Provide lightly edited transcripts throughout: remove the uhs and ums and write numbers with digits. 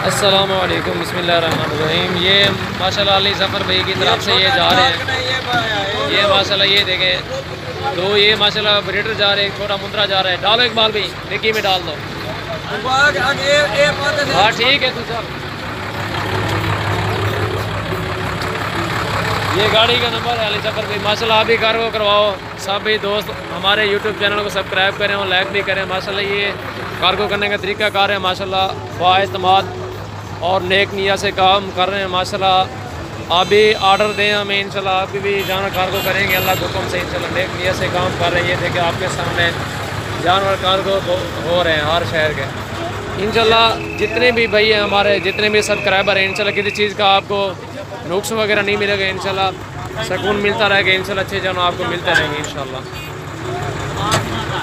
अस्सलामुअलैकुम बिस्मिल्लाहिर्रहमानिर्रहीम। ये माशाल्लाह अली ज़फ़र भाई की तरफ से ये जा रहे हैं। ये माशाल्लाह ये देखें, तो ये माशाल्लाह ब्रीडर जा रहे हैं, छोटा मुंद्रा जा रहा है। डालो इकबाल भाई, डिक्की में डाल दो। हाँ ठीक है, तू चल। ये गाड़ी का नंबर है अली ज़फ़र भाई। माशाल्लाह आप भी कार्गो करवाओ। सब भी दोस्त हमारे यूट्यूब चैनल को सब्सक्राइब करें और लाइक भी करें। माशाल्लाह ये कार्गो करने का तरीका कार है माशाल्लाह, बाएतमाद और नेक नियत से काम कर रहे हैं माशाल्लाह। आप भी ऑर्डर दें हमें, इंशाल्लाह आप भी जानवर कार्गो करेंगे अल्लाह के हुक्म से। इंशाल्लाह नेक नियत से काम कर रहे हैं। ये देखिए आपके सामने जानवर कार्गो हो रहे हैं हर शहर के। इंशाल्लाह जितने भी भाई हैं हमारे, जितने भी सब्सक्राइबर हैं, इंशाल्लाह किसी चीज़ का आपको नुक्स वगैरह नहीं मिलेगा। इंशाल्लाह सुकून मिलता रहेगा। इंशाल्लाह अच्छे जानवर आपको मिलते रहेंगे इंशाल्लाह।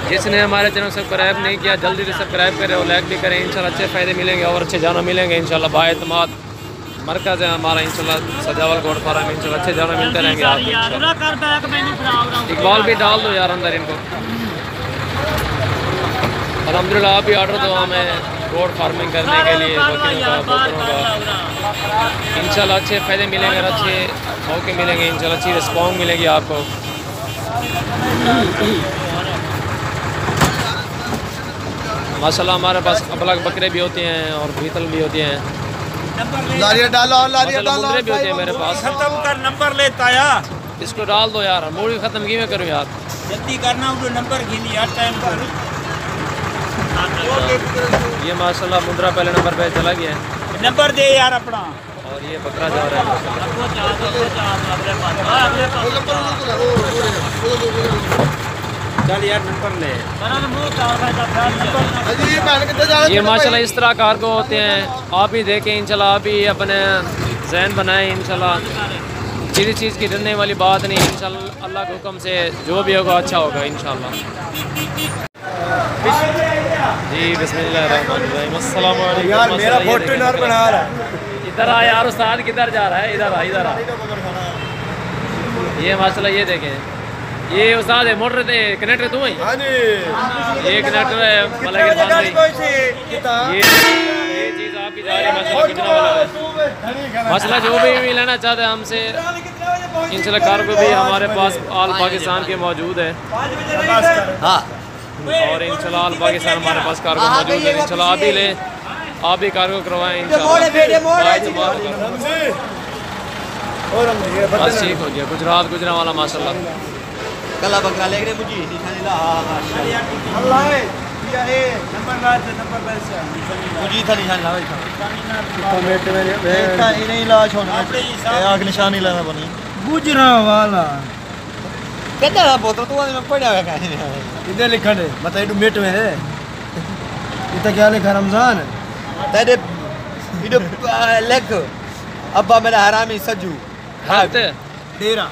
जिसने हमारे चैनल सब्सक्राइब नहीं किया जल्दी से सब्सक्राइब करें और लाइक भी करें। इंशाल्लाह अच्छे फ़ायदे मिलेंगे और अच्छे जानवर मिलेंगे इंशाल्लाह। बाएतमाद मरकज़ है हमारा इंशाल्लाह, सजावल गोट फार्म। इंशाल्लाह अच्छे जानवर मिलते रहेंगे आपको। इकबाल भी डाल दो यार अंदर इनको। अल्हम्दुलिल्लाह आप भी ऑर्डर दो हमें गोट फार्मिंग करने के लिए, बकरियों का, बकरों का। इंशाल्लाह अच्छे फ़ायदे मिलेंगे और अच्छे मौके मिलेंगे इंशाल्लाह। अच्छी रिस्पॉन्स मिलेगी आपको। माशाल्लाह हमारे पास अबलग बकरे भी होते हैं और बीतल भी होते हैं। लारिया डालो, लारिया डालो, मुंद्रे भी होते हैं मेरे पास। खत्म कर नंबर लेता यार, इसको डाल दो यार। मूडी ख़त्म की मैं करूँ यार, जल्दी करना। वो नंबर गिनी यार टाइम पर। ये माशाल्लाह मुंद्रा पहले नंबर पे चला गया है। नंबर दे यार अपना। और ये बकरा जा रहा है। चल यार नंबर ले। ये माशाल्लाह इस तरह कार्गो होते हैं। आप भी देखें इंशाल्लाह, आप भी अपने जहन बनाएं इंशाल्लाह। किसी चीज़ की डरने वाली बात नहीं इंशाल्लाह। अल्लाह के हुक्म से जो भी होगा अच्छा होगा इंशाल्लाह। जी बिस्मिल्लाहिर्रहमानिर्रहीम। अस्सलाम वालेकुम यार मेरा फोटो नर बना रहा है। इधर आ यार, उस्ताद किधर जा रहा है? इधर आ, इधर आ। ये माशाल्लाह ये देखें, ये उस्ताद है मोटर थे कनेक्टर तू ही। हाँ जी, ये कनेक्टर है मतलब ये चीज़ आपकी जा रही है माशाल्लाह। कितना वाला है माशाल्लाह। जो भी लेना चाहते हैं हमसे इंशाल्लाह कार्गो भी हमारे पास ऑल पाकिस्तान के मौजूद है। हाँ, और इंशाल्लाह ऑल पाकिस्तान हमारे पास कार्गो मौजूद है। इंशाल्लाह आप भी लें, आप भी कार्गो करवाएं इंशाल्लाह। बस ठीक हो गया। गुजरात गुजरावाला माशाल्लाह। कला बकरा लेके मुझे निशानी ला। अल्लाह है ये नंबर ला से नंबर ला से मुझे था निशानी ला भाई। तो मेटे में देखा ही नहीं ला छोड़ आग निशानी लाना बनी गुजरा वाला। कहता है बोतल तो में पड़ा है कहीं इधर लिखा है मतलब ये मेट में है। इतना क्या लिखा रमजान तेरे इधर लेख अब्बा मेरा हरामी सज्जू हाथ तेरा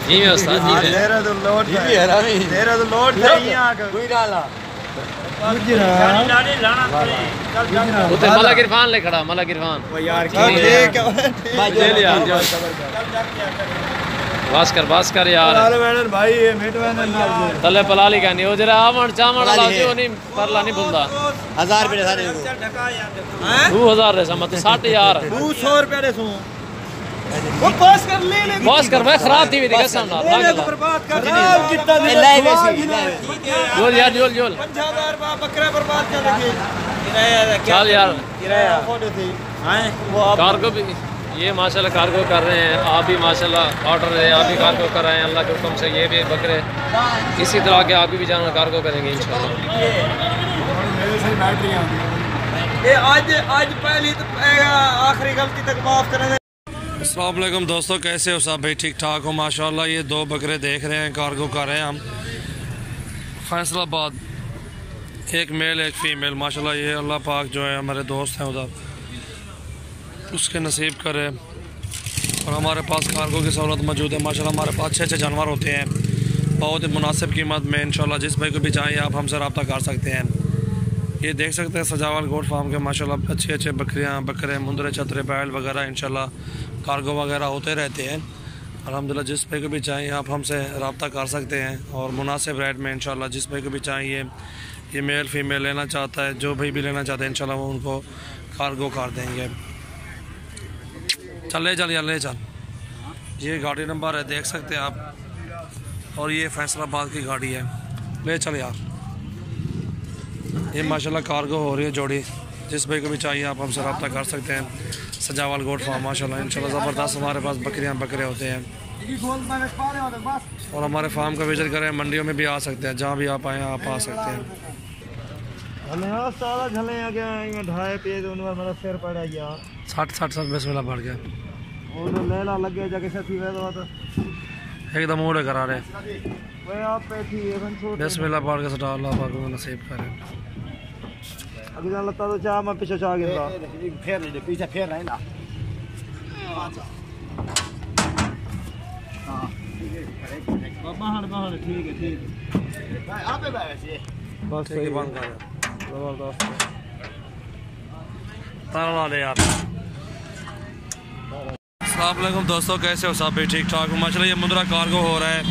जी में उस्ताद जी है। तेरा तो लोड है हरामी, तेरा तो लोड है यहां का कोई डाला गुजरा लाने लाना पड़े। उधर मलक इरफान ले खड़ा, मलक इरफान। ओ यार ठीक है ले लिया बस कर यार। हेलो मैडम भाई ये मेट मैंने तले पलाली का नहीं हो जरा आमण चामण लाजियो नहीं परला नहीं भूलदा। 1000 रुपए सारे हैं 2000 रे समत 60 यार 200 रुपए दे सो वो पास कर ले बॉस कर मैं खराब थी भी देखा सामने बर्बाद कर कितना दे लाइव ऐसी जोल यार जोल 5000 बकरा बर्बाद कर लगे किराया चल यार किराया हां वो कार्गो भी ये माशाल्लाह कार्गो कर रहे हैं। आप भी माशाल्लाह ऑर्डर है, आप भी कार्गो कर रहे हैं अल्लाह के हुक्म से। ये भी बकरे इसी तरह के आप भी जानवर कार्गो करेंगे इंशाल्लाह। ये आज पहली तो आखिरी गलती तक माफ करें। अस्सलाम वालेकुम दोस्तों, कैसे हो सब भाई? ठीक ठाक हो माशाल्लाह। ये 2 बकरे देख रहे हैं, कार्गो कर रहे हैं हम फैसलाबाद। एक मेल एक फ़ीमेल माशाल्लाह। ये अल्लाह पाक जो है हमारे दोस्त हैं उधर उसके नसीब करे और हमारे पास कार्गो की सहूलत मौजूद है माशाल्लाह। हमारे पास अच्छे जानवर होते हैं बहुत ही मुनासिब कीमत में इंशाल्लाह। जिस भाई को भी चाहिए आप हमसे रब्ता कर सकते हैं। ये देख सकते हैं सजावल गोट फार्म के माशाल्लाह अच्छे बकरियां, बकरे, मुंदरे, छतरे, बैल वगैरह इंशाल्लाह कार्गो वगैरह होते रहते हैं अल्हम्दुलिल्लाह। जिस भाई को भी चाहिए आप हमसे रब्ता कर सकते हैं और मुनासिब रेट में इंशाल्लाह। जिस भाई को भी चाहिए ये मेल फीमेल लेना चाहता है, जो भाई भी लेना चाहते हैं इंशाल्लाह वो उनको कार्गो कर देंगे। चल ले चल यार ले चल। ये गाड़ी नंबर है, देख सकते हैं आप, और ये फैसलाबाद की गाड़ी है। ले चल यार। ये माशाल्लाह कार्गो हो रही है जोड़ी। जिस भाई को भी चाहिए आप हमसे रब्ता कर सकते हैं। सजावाल गोट फार्म माशाल्लाह इंशाल्लाह ज़बरदस्त हमारे पास बकरे होते हैं। और हमारे फार्म का विजिट करें, मंडियों में भी आ सकते हैं, जहाँ भी आप आएँ आप आ सकते हैं। ढाई पे मेरा सिर पड़ा यार 60 बिस्मिल्लाह बढ़ गया लेला लग गया जाके साथी एकदम उड़े करा रहे। वे आप पे थी बिस्मिल्लाह बढ़ के सटा अल्लाह पाक को नसीब करे। अभी ना लगता तो चाह मैं पीछे चाह गया फिर नहीं पीछे फिर नहीं ना। बाहर ठीक है भाई आप पे वैसे बस ठीक है बंद कर जबरदस्त ताला ले यार। अस्सलाम वालेकुम दोस्तों, कैसे हो सब भाई? ठीक ठाक हो माशाल्लाह। ये मुंद्रा कार्गो हो रहा है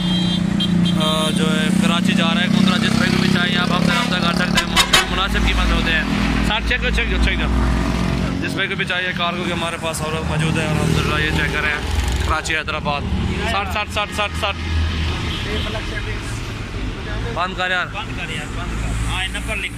जो है कराची जा रहा है। मुंद्रा जिस भाई को भी चाहिए आप हमसे रब्ता कर सकते हैं, मुनासिब कीमत होते हैं। 60 चेक जिस भाई को भी चाहिए कार्गो के हमारे पास और मौजूद है अल्हम्दुलिल्लाह। ये चेक करें कराची हैदराबाद 60 बंद कर यार बंद कर यार बंद कर। हाँ नंबर लिख